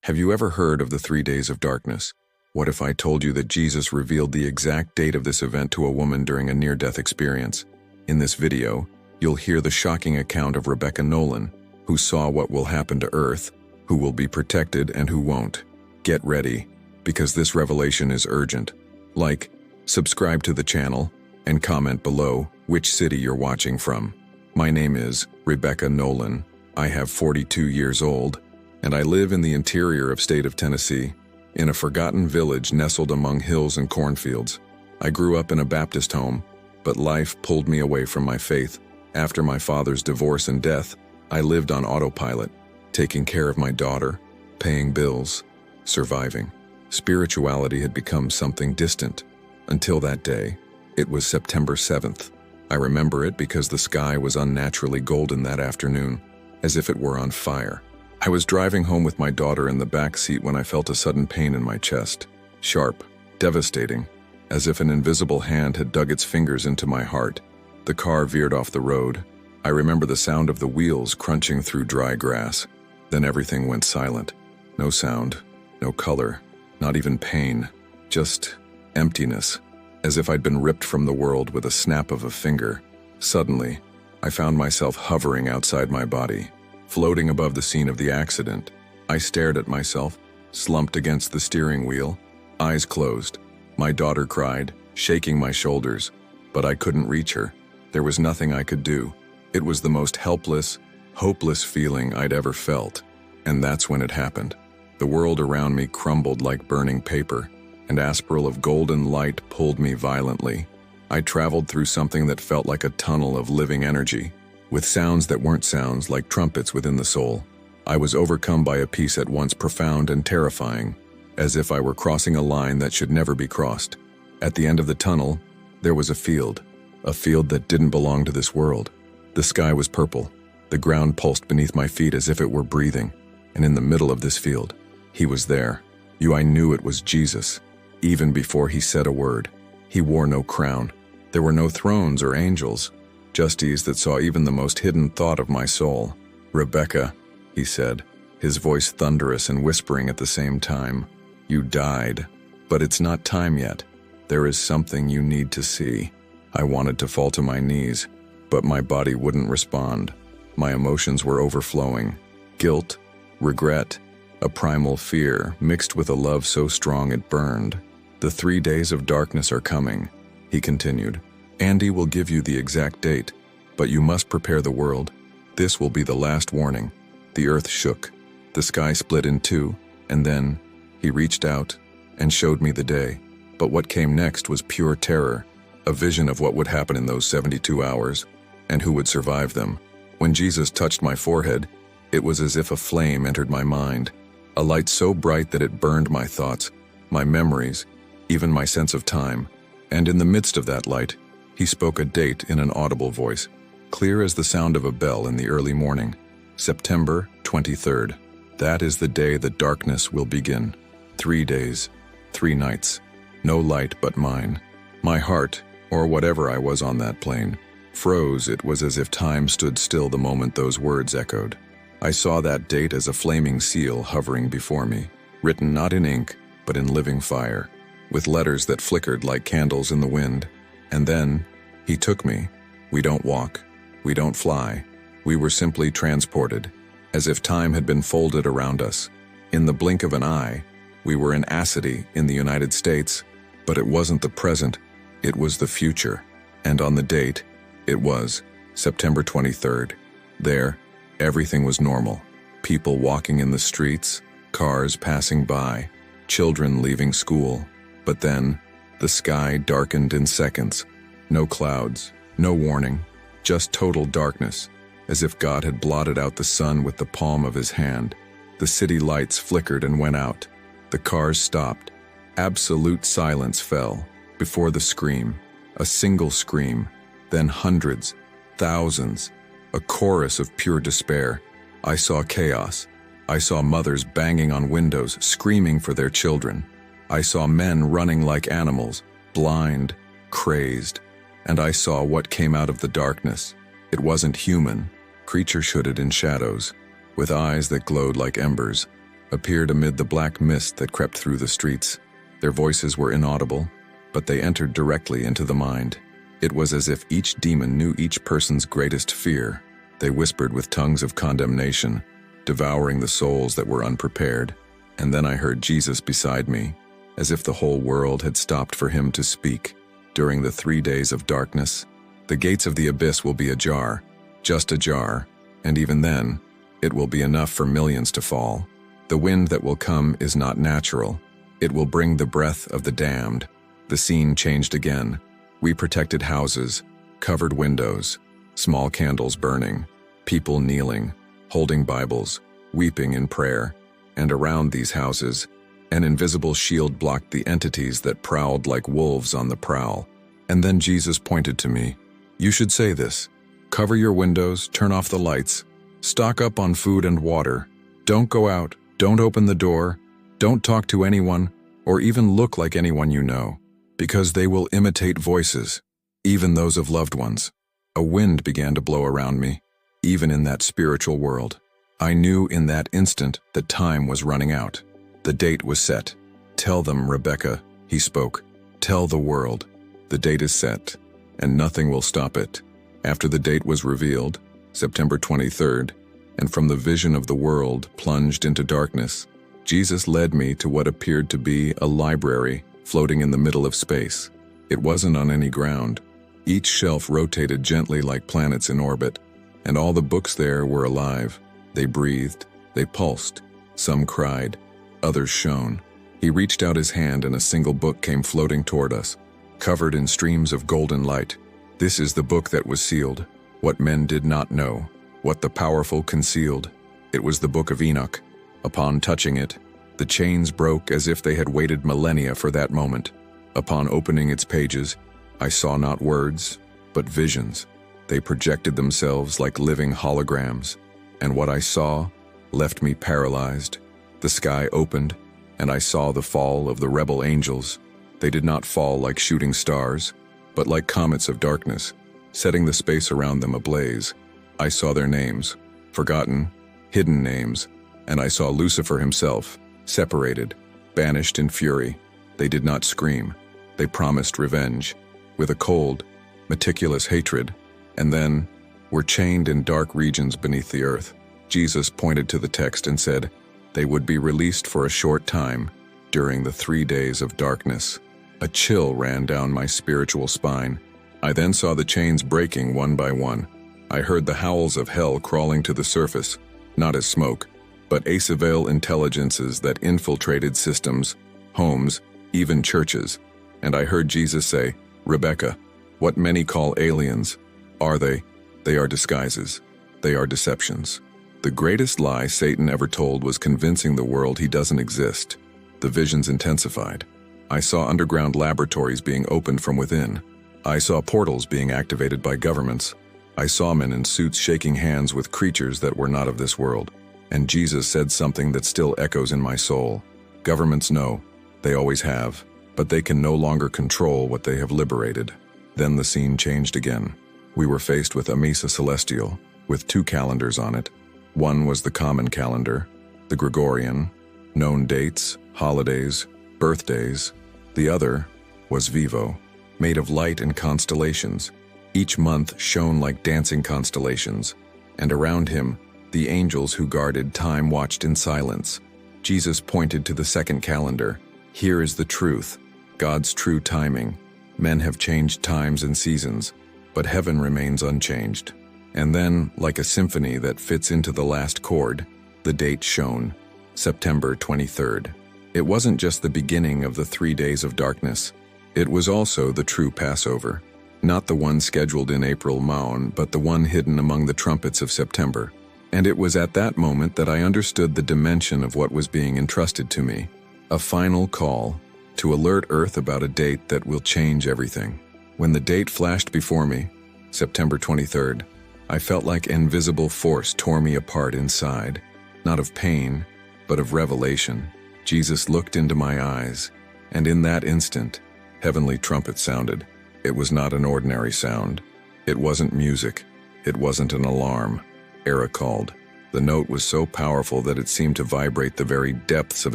Have you ever heard of the 3 days of darkness? What if I told you that Jesus revealed the exact date of this event to a woman during a near-death experience? In this video, you'll hear the shocking account of Rebecca Nolan, who saw what will happen to Earth, who will be protected and who won't. Get ready, because this revelation is urgent. Like, subscribe to the channel, and comment below which city you're watching from. My name is Rebecca Nolan. I have 42 years old, and I live in the interior of state of Tennessee, in a forgotten village nestled among hills and cornfields. I grew up in a Baptist home, but life pulled me away from my faith. After my father's divorce and death, I lived on autopilot, taking care of my daughter, paying bills, surviving. Spirituality had become something distant. Until that day, it was September 7th. I remember it because the sky was unnaturally golden that afternoon, as if it were on fire. I was driving home with my daughter in the back seat when I felt a sudden pain in my chest. Sharp, devastating, as if an invisible hand had dug its fingers into my heart. The car veered off the road. I remember the sound of the wheels crunching through dry grass. Then everything went silent. No sound, no color, not even pain, just emptiness, as if I'd been ripped from the world with a snap of a finger. Suddenly, I found myself hovering outside my body, floating above the scene of the accident. I stared at myself, slumped against the steering wheel, eyes closed. My daughter cried, shaking my shoulders, but I couldn't reach her. There was nothing I could do. It was the most helpless, hopeless feeling I'd ever felt. And that's when it happened. The world around me crumbled like burning paper. An aspiril of golden light pulled me violently. I traveled through something that felt like a tunnel of living energy, with sounds that weren't sounds, like trumpets within the soul. I was overcome by a peace at once profound and terrifying, as if I were crossing a line that should never be crossed. At the end of the tunnel, there was a field that didn't belong to this world. The sky was purple. The ground pulsed beneath my feet as if it were breathing. And in the middle of this field, he was there. I knew it was Jesus. Even before he said a word, he wore no crown. There were no thrones or angels, just eyes that saw even the most hidden thought of my soul. "Rebecca," he said, his voice thunderous and whispering at the same time. "You died, but it's not time yet. There is something you need to see." I wanted to fall to my knees, but my body wouldn't respond. My emotions were overflowing. Guilt, regret, a primal fear mixed with a love so strong it burned. "The 3 days of darkness are coming," he continued. "Andy will give you the exact date, but you must prepare the world. This will be the last warning." The earth shook. The sky split in two, and then he reached out and showed me the day. But what came next was pure terror, a vision of what would happen in those 72 hours, and who would survive them. When Jesus touched my forehead, it was as if a flame entered my mind, a light so bright that it burned my thoughts, my memories, even my sense of time. And in the midst of that light, he spoke a date in an audible voice, clear as the sound of a bell in the early morning. September 23rd. That is the day the darkness will begin. 3 days, 3 nights, no light but mine. My heart, or whatever I was on that plane, froze. It was as if time stood still the moment those words echoed. I saw that date as a flaming seal hovering before me, written not in ink, but in living fire, with letters that flickered like candles in the wind. And then, he took me. We don't walk. We don't fly. We were simply transported, as if time had been folded around us. In the blink of an eye, we were in Asity in the United States, but it wasn't the present, it was the future. And on the date, it was September 23rd. There, everything was normal. People walking in the streets, cars passing by, children leaving school. But then, the sky darkened in seconds. No clouds, no warning, just total darkness, as if God had blotted out the sun with the palm of his hand. The city lights flickered and went out. The cars stopped. Absolute silence fell before the scream, a single scream, then hundreds, thousands, a chorus of pure despair. I saw chaos. I saw mothers banging on windows, screaming for their children. I saw men running like animals, blind, crazed. And I saw what came out of the darkness. It wasn't human. Creatures hooded in shadows, with eyes that glowed like embers. appeared amid the black mist that crept through the streets. Their voices were inaudible, but they entered directly into the mind. It was as if each demon knew each person's greatest fear. They whispered with tongues of condemnation, devouring the souls that were unprepared. And then I heard Jesus beside me, as if the whole world had stopped for him to speak. During the 3 days of darkness, the gates of the abyss will be ajar, just ajar, and even then, it will be enough for millions to fall. The wind that will come is not natural. It will bring the breath of the damned. The scene changed again. We protected houses, covered windows, small candles burning, people kneeling, holding Bibles, weeping in prayer. And around these houses, an invisible shield blocked the entities that prowled like wolves on the prowl. And then Jesus pointed to me. "You should say this. Cover your windows, turn off the lights, stock up on food and water. Don't go out, don't open the door, don't talk to anyone, or even look like anyone you know, because they will imitate voices, even those of loved ones." A wind began to blow around me, even in that spiritual world. I knew in that instant that time was running out. The date was set. "Tell them, Rebecca," he spoke. "Tell the world. The date is set, and nothing will stop it." After the date was revealed, September 23rd, and from the vision of the world plunged into darkness, Jesus led me to what appeared to be a library floating in the middle of space. It wasn't on any ground. Each shelf rotated gently like planets in orbit, and all the books there were alive. They breathed, they pulsed. Some cried, others shone. He reached out his hand and a single book came floating toward us, covered in streams of golden light. This is the book that was sealed, what men did not know, what the powerful concealed. It was the book of Enoch. Upon touching it, the chains broke as if they had waited millennia for that moment. Upon opening its pages, I saw not words, but visions. They projected themselves like living holograms, and what I saw left me paralyzed. The sky opened, and I saw the fall of the rebel angels. They did not fall like shooting stars, but like comets of darkness, setting the space around them ablaze. I saw their names, forgotten, hidden names, and I saw Lucifer himself, separated, banished in fury. They did not scream. They promised revenge, with a cold, meticulous hatred, and then were chained in dark regions beneath the earth. Jesus pointed to the text and said, they would be released for a short time during the 3 days of darkness. A chill ran down my spiritual spine. I then saw the chains breaking one by one. I heard the howls of hell crawling to the surface, not as smoke, but Acevale intelligences that infiltrated systems, homes, even churches. And I heard Jesus say, Rebecca, what many call aliens, are they? They are disguises. They are deceptions. The greatest lie Satan ever told was convincing the world he doesn't exist. The visions intensified. I saw underground laboratories being opened from within. I saw portals being activated by governments. I saw men in suits shaking hands with creatures that were not of this world. And Jesus said something that still echoes in my soul. Governments know, they always have, but they can no longer control what they have liberated. Then the scene changed again. We were faced with a Missa Celestial, with 2 calendars on it. One was the common calendar, the Gregorian, known dates, holidays, birthdays. The other was Vivo, made of light and constellations. Each month shone like dancing constellations, and around him, the angels who guarded time watched in silence. Jesus pointed to the second calendar. Here is the truth, God's true timing. Men have changed times and seasons, but heaven remains unchanged. And then, like a symphony that fits into the last chord, the date shone, September 23rd. It wasn't just the beginning of the 3 days of darkness. It was also the true Passover. Not the one scheduled in April Maun, but the one hidden among the trumpets of September. And it was at that moment that I understood the dimension of what was being entrusted to me. A final call to alert Earth about a date that will change everything. When the date flashed before me, September 23rd, I felt like invisible force tore me apart inside, not of pain, but of revelation. Jesus looked into my eyes, and in that instant, heavenly trumpet sounded. It was not an ordinary sound. It wasn't music. It wasn't an alarm. Era called. The The note was so powerful that it seemed to vibrate the very depths of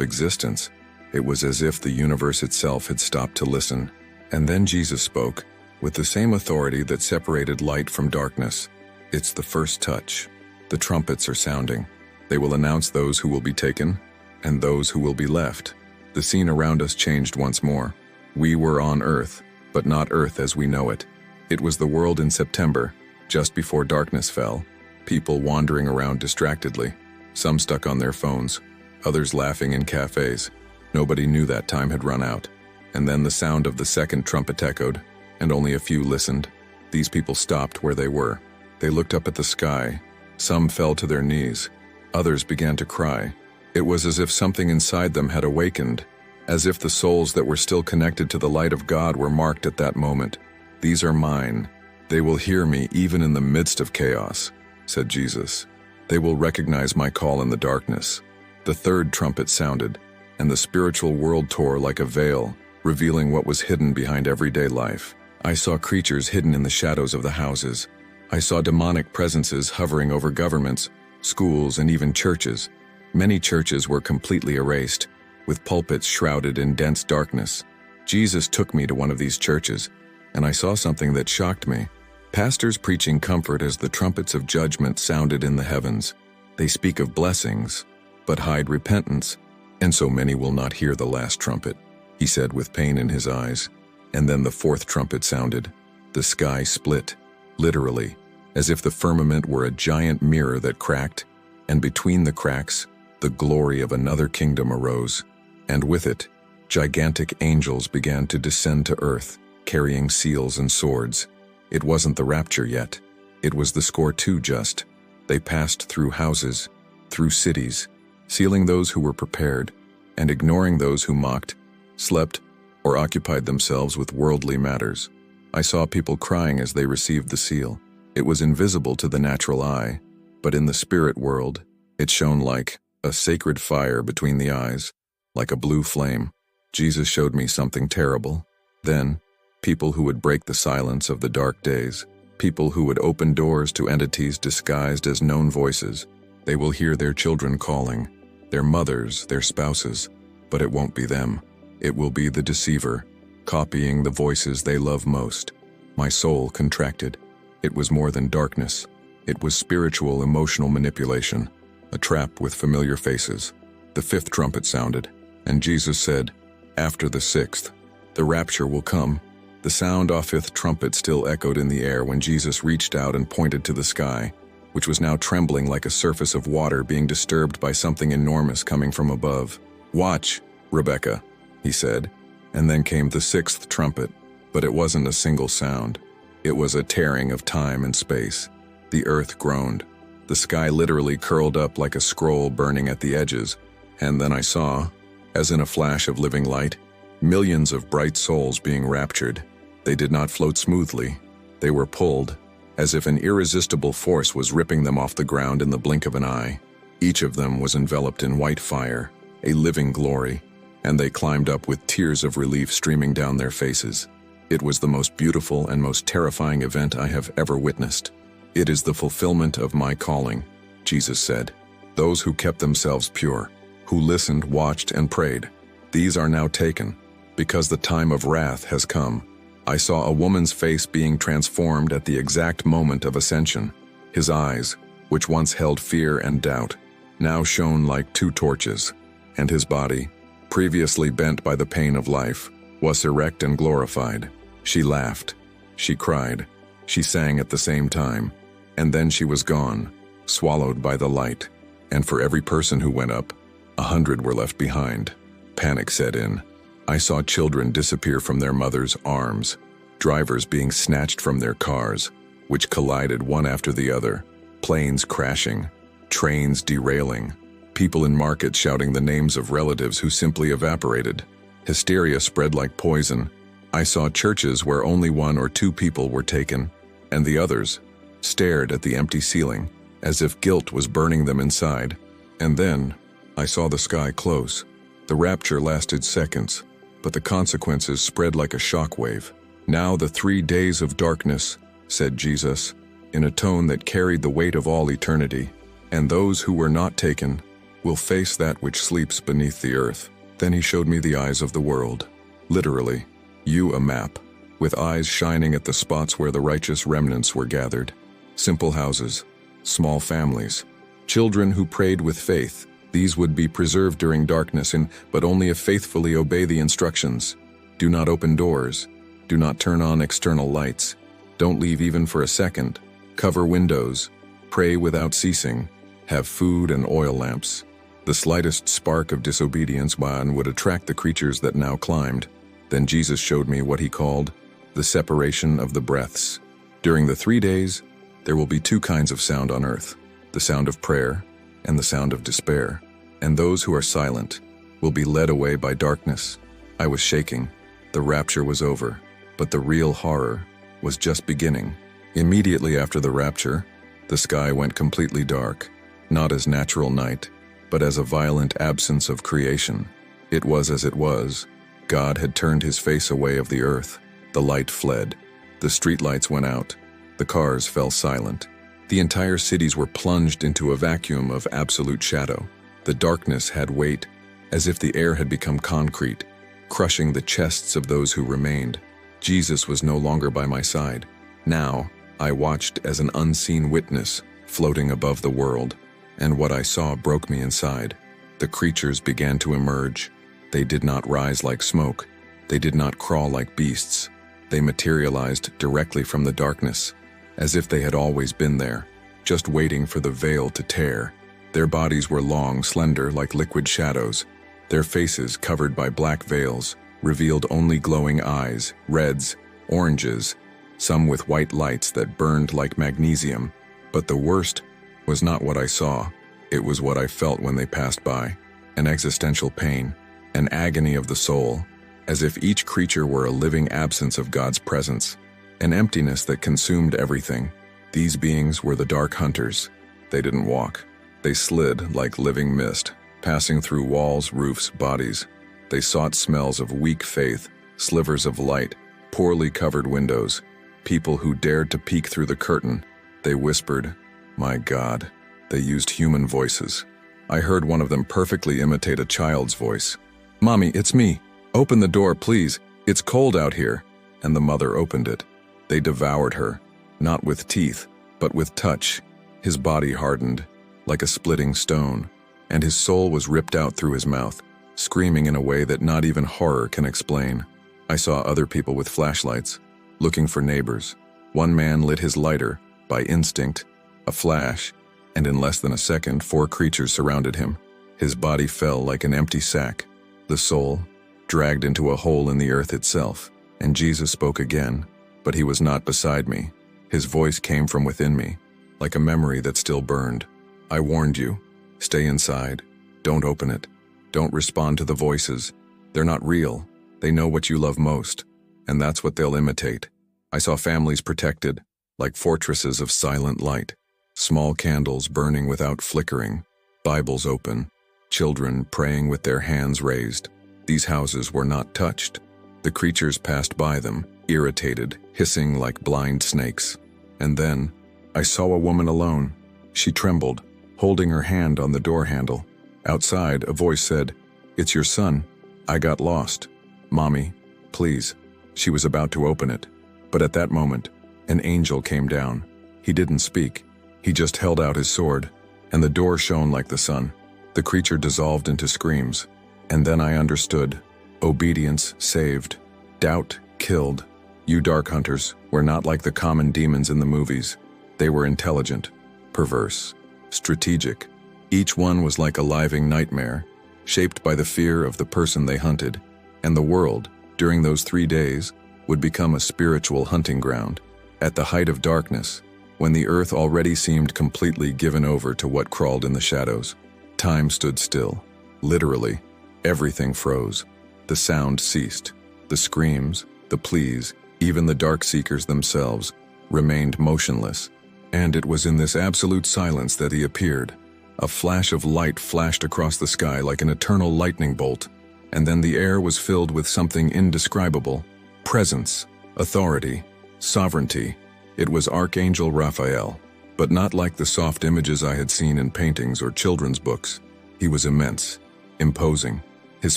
existence. It was as if the universe itself had stopped to listen. And then Jesus spoke, with the same authority that separated light from darkness. It's the first touch. The trumpets are sounding. They will announce those who will be taken and those who will be left. The scene around us changed once more. We were on Earth, but not Earth as we know it. It was the world in September, just before darkness fell. People wandering around distractedly, some stuck on their phones, others laughing in cafes. Nobody knew that time had run out. And then the sound of the second trumpet echoed, and only a few listened. These people stopped where they were. They looked up at the sky. Some fell to their knees. Others began to cry. It was as if something inside them had awakened, as if the souls that were still connected to the light of God were marked at that moment. These are mine. They will hear me even in the midst of chaos, said Jesus. They will recognize my call in the darkness. The third trumpet sounded, and the spiritual world tore like a veil, revealing what was hidden behind everyday life. I saw creatures hidden in the shadows of the houses. I saw demonic presences hovering over governments, schools, and even churches. Many churches were completely erased, with pulpits shrouded in dense darkness. Jesus took me to one of these churches, and I saw something that shocked me. Pastors preaching comfort as the trumpets of judgment sounded in the heavens. They speak of blessings, but hide repentance, and so many will not hear the last trumpet, he said with pain in his eyes. And then the fourth trumpet sounded. The sky split, literally, as if the firmament were a giant mirror that cracked, and between the cracks, the glory of another kingdom arose, and with it, gigantic angels began to descend to earth, carrying seals and swords. It wasn't the rapture yet. It was the score too just. They passed through houses, through cities, sealing those who were prepared, and ignoring those who mocked, slept, or occupied themselves with worldly matters. I saw people crying as they received the seal. It was invisible to the natural eye, but in the spirit world, it shone like a sacred fire between the eyes, like a blue flame. Jesus showed me something terrible. Then, people who would break the silence of the dark days, people who would open doors to entities disguised as known voices. They will hear their children calling, their mothers, their spouses, but it won't be them. It will be the deceiver, copying the voices they love most. My soul contracted. It was more than darkness. It was spiritual, emotional manipulation, a trap with familiar faces. The fifth trumpet sounded, and Jesus said, "After the sixth, the rapture will come." The sound of fifth trumpet still echoed in the air when Jesus reached out and pointed to the sky, which was now trembling like a surface of water being disturbed by something enormous coming from above. "Watch, Rebecca," he said, and then came the sixth trumpet, but it wasn't a single sound. It was a tearing of time and space. The earth groaned. The sky literally curled up like a scroll burning at the edges, and then I saw, as in a flash of living light, millions of bright souls being raptured. They did not float smoothly. They were pulled, as if an irresistible force was ripping them off the ground in the blink of an eye. Each of them was enveloped in white fire, a living glory, and they climbed up with tears of relief streaming down their faces. It was the most beautiful and most terrifying event I have ever witnessed. "It is the fulfillment of my calling," Jesus said. "Those who kept themselves pure, who listened, watched, and prayed, these are now taken, because the time of wrath has come." I saw a woman's face being transformed at the exact moment of ascension. His eyes, which once held fear and doubt, now shone like two torches, and his body, previously bent by the pain of life, was erect and glorified. She laughed, she cried, she sang at the same time, and then she was gone, swallowed by the light. And for every person who went up, 100 were left behind. Panic set in. I saw children disappear from their mothers' arms, drivers being snatched from their cars, which collided one after the other, planes crashing, trains derailing, people in markets shouting the names of relatives who simply evaporated. Hysteria spread like poison. I saw churches where only 1 or 2 people were taken, and the others stared at the empty ceiling, as if guilt was burning them inside. And then, I saw the sky close. The rapture lasted seconds, but the consequences spread like a shockwave. "Now the 3 days of darkness," said Jesus, in a tone that carried the weight of all eternity. and those who were not taken will face that which sleeps beneath the earth. Then he showed me the eyes of the world. Literally, a map, with eyes shining at the spots where the righteous remnants were gathered. Simple houses, small families, children who prayed with faith. These would be preserved during darkness, but only if faithfully obey the instructions. Do not open doors. Do not turn on external lights. Don't leave even for a second. Cover windows. Pray without ceasing. Have food and oil lamps. The slightest spark of disobedience would attract the creatures that now climbed. Then Jesus showed me what he called the separation of the breaths. During the 3 days, there will be 2 kinds of sound on earth, the sound of prayer and the sound of despair. And those who are silent will be led away by darkness. I was shaking. The rapture was over, but the real horror was just beginning. Immediately after the rapture, the sky went completely dark, not as natural night, but as a violent absence of creation. It was as it was. God had turned his face away of the earth. The light fled. The streetlights went out. The cars fell silent. The entire cities were plunged into a vacuum of absolute shadow. The darkness had weight, as if the air had become concrete, crushing the chests of those who remained. Jesus was no longer by my side. Now, I watched as an unseen witness floating above the world, and what I saw broke me inside. The creatures began to emerge. They did not rise like smoke. They did not crawl like beasts. They materialized directly from the darkness, as if they had always been there, just waiting for the veil to tear. Their bodies were long, slender, like liquid shadows. Their faces, covered by black veils, revealed only glowing eyes, reds, oranges, some with white lights that burned like magnesium. But the worst was not what I saw. It was what I felt when they passed by. An existential pain, an agony of the soul, as if each creature were a living absence of God's presence, an emptiness that consumed everything. These beings were the dark hunters. They didn't walk. They slid like living mist, passing through walls, roofs, bodies. They sought smells of weak faith, slivers of light, poorly covered windows, people who dared to peek through the curtain. They whispered, "My God." They used human voices. I heard one of them perfectly imitate a child's voice. "Mommy, it's me. Open the door, please. It's cold out here." And the mother opened it. They devoured her, not with teeth, but with touch. His body hardened, like a splitting stone, and his soul was ripped out through his mouth, screaming in a way that not even horror can explain. I saw other people with flashlights, looking for neighbors. One man lit his lighter, by instinct, a flash, and in less than a second, 4 creatures surrounded him. His body fell like an empty sack, the soul dragged into a hole in the earth itself. And Jesus spoke again, but he was not beside me. His voice came from within me, like a memory that still burned. "I warned you. Stay inside. Don't open it. Don't respond to the voices. They're not real. They know what you love most, and that's what they'll imitate." I saw families protected, like fortresses of silent light, small candles burning without flickering, Bibles open, children praying with their hands raised. These houses were not touched. The creatures passed by them, irritated, hissing like blind snakes. And then, I saw a woman alone. She trembled, holding her hand on the door handle. Outside, a voice said, "It's your son. I got lost. Mommy, please." She was about to open it. But at that moment, an angel came down. He didn't speak. He just held out his sword, and the door shone like the sun. The creature dissolved into screams. And then I understood. Obedience saved. Doubt killed. You dark hunters were not like the common demons in the movies. They were intelligent, perverse, strategic. Each one was like a living nightmare, shaped by the fear of the person they hunted. And the world, during those 3 days, would become a spiritual hunting ground. At the height of darkness, when the earth already seemed completely given over to what crawled in the shadows, time stood still. Literally, everything froze. The sound ceased. The screams, the pleas, even the dark seekers themselves, remained motionless. And it was in this absolute silence that he appeared. A flash of light flashed across the sky like an eternal lightning bolt, and then the air was filled with something indescribable. Presence, authority, sovereignty. It was Archangel Raphael. but not like the soft images I had seen in paintings or children's books. He was immense, imposing. His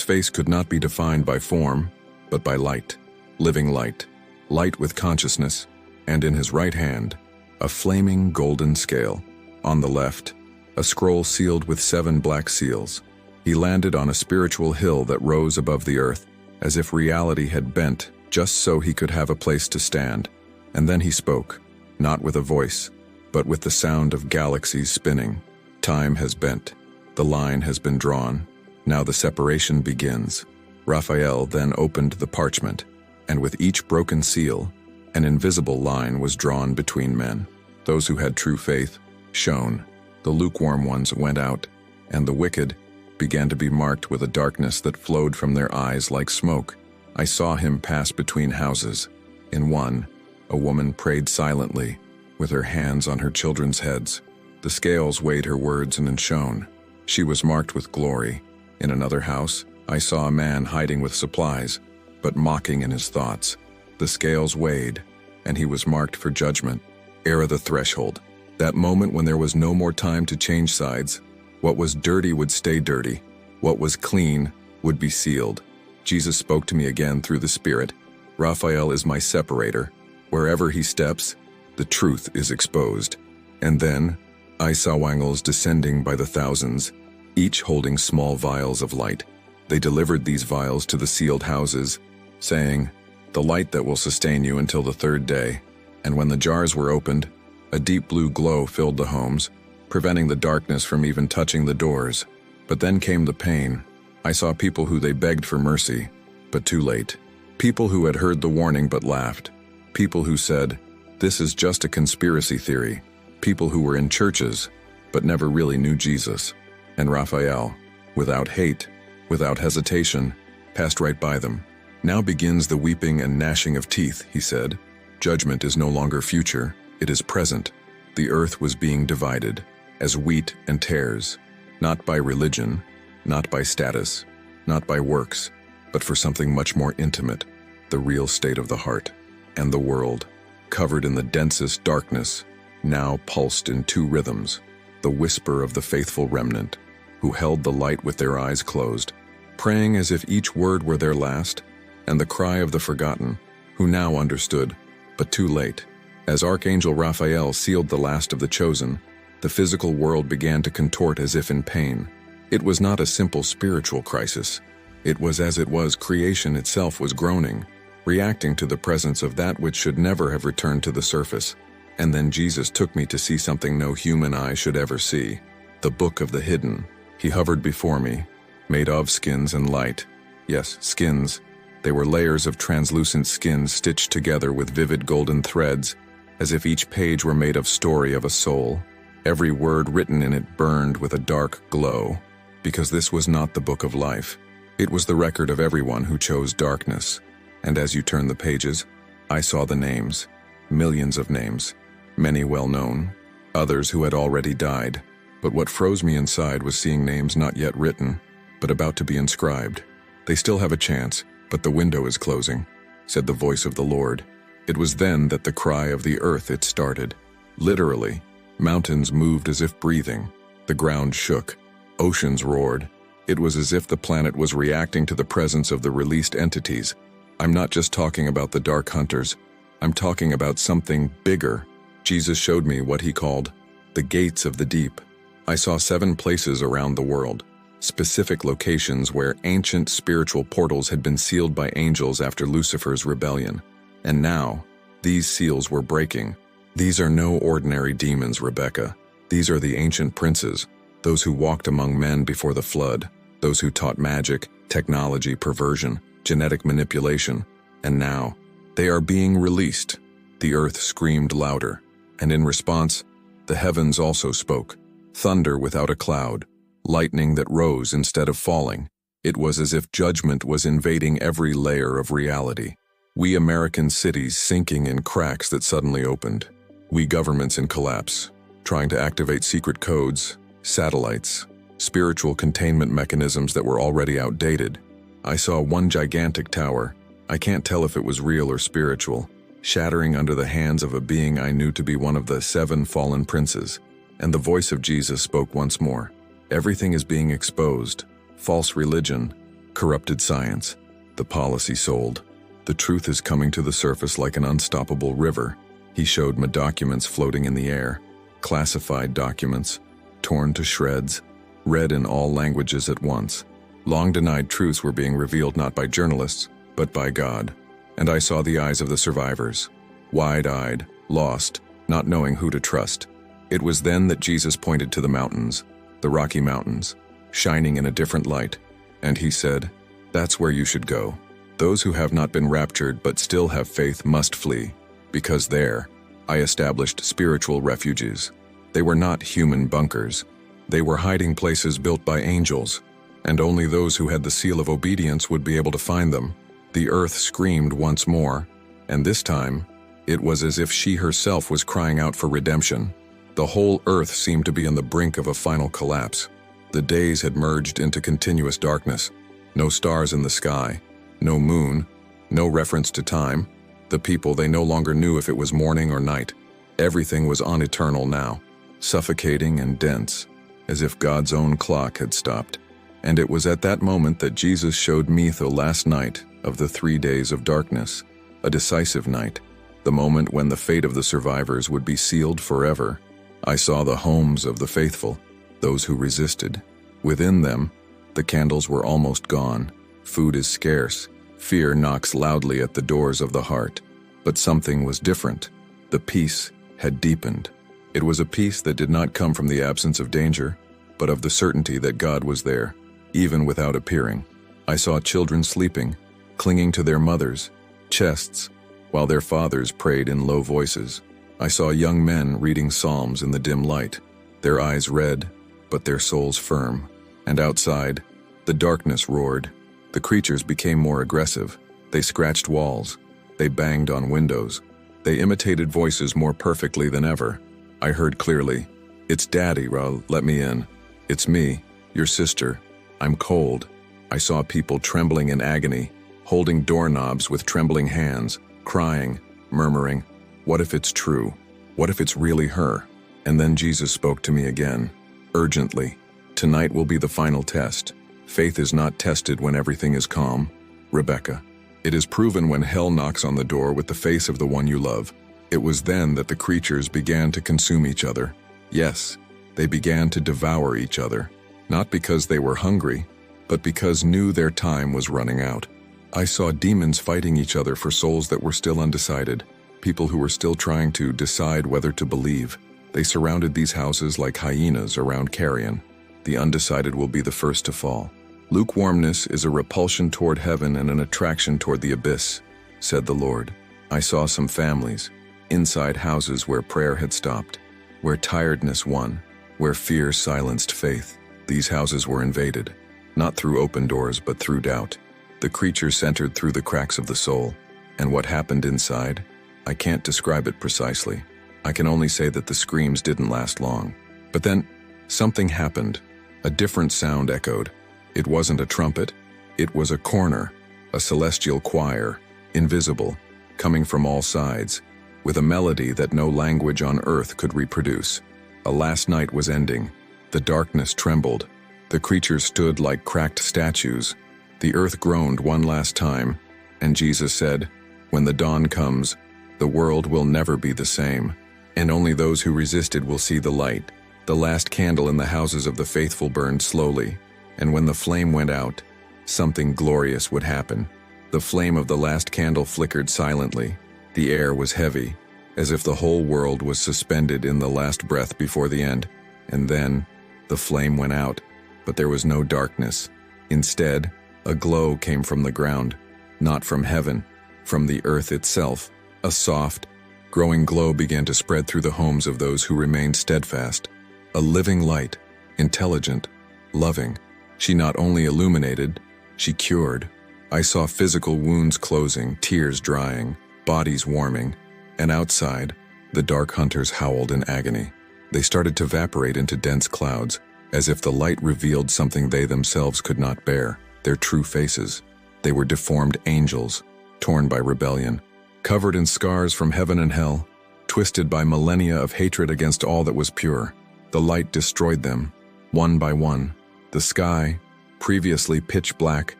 face could not be defined by form, but by light, living light, light with consciousness, and in his right hand, a flaming golden scale. On the left, a scroll sealed with 7 black seals. He landed on a spiritual hill that rose above the earth, as if reality had bent just so he could have a place to stand. And then he spoke, not with a voice, but with the sound of galaxies spinning. Time has bent. The line has been drawn. Now the separation begins. Raphael then opened the parchment, and with each broken seal, an invisible line was drawn between men. Those who had true faith shone. The lukewarm ones went out, and the wicked began to be marked with a darkness that flowed from their eyes like smoke. I saw him pass between houses. In one, a woman prayed silently, with her hands on her children's heads. The scales weighed her words and shone. She was marked with glory. In another house, I saw a man hiding with supplies, but mocking in his thoughts. The scales weighed, and he was marked for judgment. Ere the threshold, that moment when there was no more time to change sides. What was dirty would stay dirty. What was clean would be sealed. Jesus spoke to me again through the Spirit. Raphael is my separator. Wherever he steps, the truth is exposed. And then, I saw angels descending by the thousands, each holding small vials of light. They delivered these vials to the sealed houses, saying, "The light that will sustain you until the 3rd day." And when the jars were opened, a deep blue glow filled the homes, preventing the darkness from even touching the doors. But then came the pain. I saw people who they begged for mercy, but too late. People who had heard the warning but laughed. People who said, "This is just a conspiracy theory." People who were in churches, but never really knew Jesus. And Raphael, without hate, without hesitation, passed right by them. "Now begins the weeping and gnashing of teeth," he said. "Judgment is no longer future, it is present." The earth was being divided, as wheat and tares, not by religion, not by status, not by works, but for something much more intimate, the real state of the heart. And the world, covered in the densest darkness, now pulsed in 2 rhythms, the whisper of the faithful remnant, who held the light with their eyes closed, praying as if each word were their last, and the cry of the forgotten, who now understood, but too late. As Archangel Raphael sealed the last of the chosen, the physical world began to contort as if in pain. It was not a simple spiritual crisis. It was as it was creation itself was groaning, reacting to the presence of that which should never have returned to the surface. And then Jesus took me to see something no human eye should ever see. The book of the hidden. He hovered before me, made of skins and light. Yes, skins. They were layers of translucent skins stitched together with vivid golden threads, as if each page were made of story of a soul. Every word written in it burned with a dark glow, because this was not the book of life. It was the record of everyone who chose darkness. And as you turned the pages, I saw the names, millions of names, many well-known, others who had already died. But what froze me inside was seeing names not yet written, but about to be inscribed. "They still have a chance, but the window is closing," said the voice of the Lord. It was then that the cry of the earth it started. Literally, mountains moved as if breathing. The ground shook. Oceans roared. It was as if the planet was reacting to the presence of the released entities. I'm not just talking about the dark hunters. I'm talking about something bigger. Jesus showed me what he called the gates of the deep. I saw 7 places around the world, specific locations where ancient spiritual portals had been sealed by angels after Lucifer's rebellion. And now, these seals were breaking. These are no ordinary demons, Rebecca. These are the ancient princes, those who walked among men before the flood, those who taught magic, technology, perversion, genetic manipulation. And now, they are being released. The earth screamed louder, and in response, the heavens also spoke. Thunder without a cloud, lightning that rose instead of falling. It was as if judgment was invading every layer of reality. We American cities sinking in cracks that suddenly opened. We governments in collapse, trying to activate secret codes, satellites, spiritual containment mechanisms that were already outdated. I saw one gigantic tower. I can't tell if it was real or spiritual. shattering under the hands of a being I knew to be one of the 7 fallen princes. And the voice of Jesus spoke once more. Everything is being exposed. False religion, corrupted science, the policy sold. The truth is coming to the surface like an unstoppable river. He showed me documents floating in the air, classified documents, torn to shreds, read in all languages at once. Long-denied truths were being revealed not by journalists, but by God. And I saw the eyes of the survivors, wide-eyed, lost, not knowing who to trust. It was then that Jesus pointed to the mountains, the Rocky Mountains, shining in a different light, and he said, "That's where you should go. Those who have not been raptured but still have faith must flee, because there, I established spiritual refuges. They were not human bunkers. They were hiding places built by angels, and only those who had the seal of obedience would be able to find them." The earth screamed once more, and this time, it was as if she herself was crying out for redemption. The whole earth seemed to be on the brink of a final collapse. The days had merged into continuous darkness. No stars in the sky, no moon, no reference to time. The people, they no longer knew if it was morning or night. Everything was uneternal now, suffocating and dense, as if God's own clock had stopped. And it was at that moment that Jesus showed me the last night of the 3 days of darkness, a decisive night, the moment when the fate of the survivors would be sealed forever. I saw the homes of the faithful, those who resisted. Within them, the candles were almost gone. Food is scarce. Fear knocks loudly at the doors of the heart. But something was different. The peace had deepened. It was a peace that did not come from the absence of danger, but of the certainty that God was there, even without appearing. I saw children sleeping, clinging to their mothers' chests, while their fathers prayed in low voices. I saw young men reading psalms in the dim light, their eyes red, but their souls firm. And outside, the darkness roared. The creatures became more aggressive. They scratched walls. They banged on windows. They imitated voices more perfectly than ever. I heard clearly, "It's Daddy, Raul, let me in. It's me, your sister. I'm cold." I saw people trembling in agony, holding doorknobs with trembling hands, crying, murmuring, "What if it's true? What if it's really her?" And then Jesus spoke to me again, urgently. "Tonight will be the final test. Faith is not tested when everything is calm, Rebecca. It is proven when hell knocks on the door with the face of the one you love." It was then that the creatures began to consume each other. Yes, they began to devour each other, not because they were hungry, but because knew their time was running out. I saw demons fighting each other for souls that were still undecided, people who were still trying to decide whether to believe. They surrounded these houses like hyenas around carrion. The undecided will be the first to fall. "Lukewarmness is a repulsion toward heaven and an attraction toward the abyss," said the Lord. I saw some families, inside houses where prayer had stopped, where tiredness won, where fear silenced faith. These houses were invaded, not through open doors but through doubt. The creatures entered through the cracks of the soul. And what happened inside? I can't describe it precisely. I can only say that the screams didn't last long. But then, something happened. A different sound echoed. It wasn't a trumpet. It was a corner, a celestial choir, invisible, coming from all sides, with a melody that no language on earth could reproduce. A last night was ending. The darkness trembled. The creatures stood like cracked statues. The earth groaned one last time, and Jesus said, "When the dawn comes, the world will never be the same, and only those who resisted will see the light." The last candle in the houses of the faithful burned slowly, and when the flame went out, something glorious would happen. The flame of the last candle flickered silently. The air was heavy, as if the whole world was suspended in the last breath before the end. And then, the flame went out, but there was no darkness. Instead, a glow came from the ground, not from heaven, from the earth itself. A soft, growing glow began to spread through the homes of those who remained steadfast. A living light, intelligent, loving. She not only illuminated, she cured. I saw physical wounds closing, tears drying, bodies warming, and outside, the dark hunters howled in agony. They started to evaporate into dense clouds, as if the light revealed something they themselves could not bear, their true faces. They were deformed angels, torn by rebellion, covered in scars from heaven and hell, twisted by millennia of hatred against all that was pure. The light destroyed them, one by one. The sky, previously pitch black,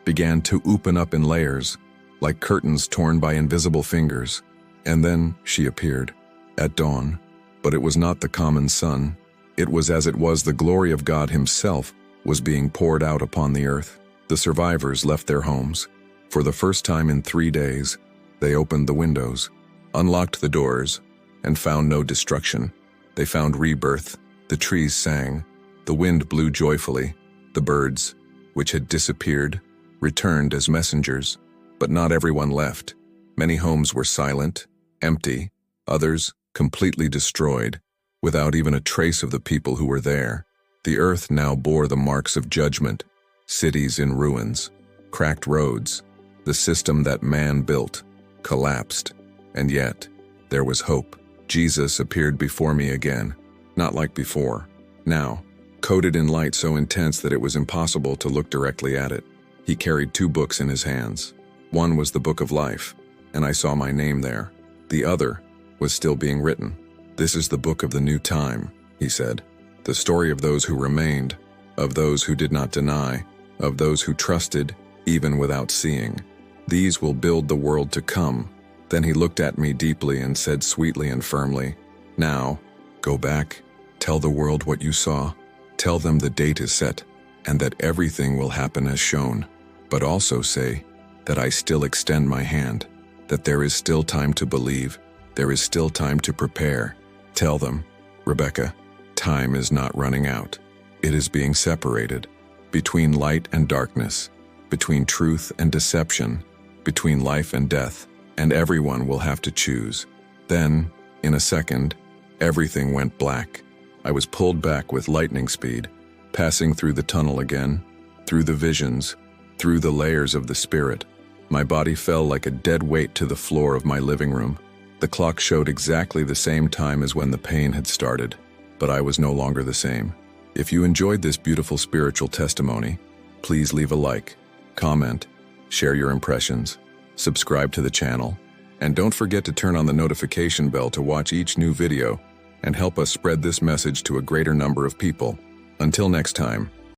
began to open up in layers, like curtains torn by invisible fingers. And then she appeared, at dawn. But it was not the common sun. It was as it was the glory of God Himself was being poured out upon the earth. The survivors left their homes. For the first time in 3 days, they opened the windows, unlocked the doors, and found no destruction. They found rebirth. The trees sang. The wind blew joyfully. The birds, which had disappeared, returned as messengers. But not everyone left. Many homes were silent, empty, others completely destroyed, without even a trace of the people who were there. The earth now bore the marks of judgment, cities in ruins, cracked roads. The system that man built collapsed, and yet there was hope. Jesus appeared before me again, not like before. Now, coated in light so intense that it was impossible to look directly at it. He carried 2 books in his hands. One was the book of life, and I saw my name there. The other was still being written. This is the book of the new time, he said. The story of those who remained, of those who did not deny, of those who trusted even without seeing. These will build the world to come. Then he looked at me deeply and said sweetly and firmly, "Now, go back, tell the world what you saw. Tell them the date is set, and that everything will happen as shown. But also say that I still extend my hand, that there is still time to believe, there is still time to prepare. Tell them, Rebecca, time is not running out. It is being separated between light and darkness, between truth and deception, between life and death, and everyone will have to choose." Then, in a second, everything went black. I was pulled back with lightning speed, passing through the tunnel again, through the visions, through the layers of the spirit. My body fell like a dead weight to the floor of my living room. The clock showed exactly the same time as when the pain had started, but I was no longer the same. If you enjoyed this beautiful spiritual testimony, please leave a like, comment, share your impressions, subscribe to the channel, and don't forget to turn on the notification bell to watch each new video and help us spread this message to a greater number of people. Until next time.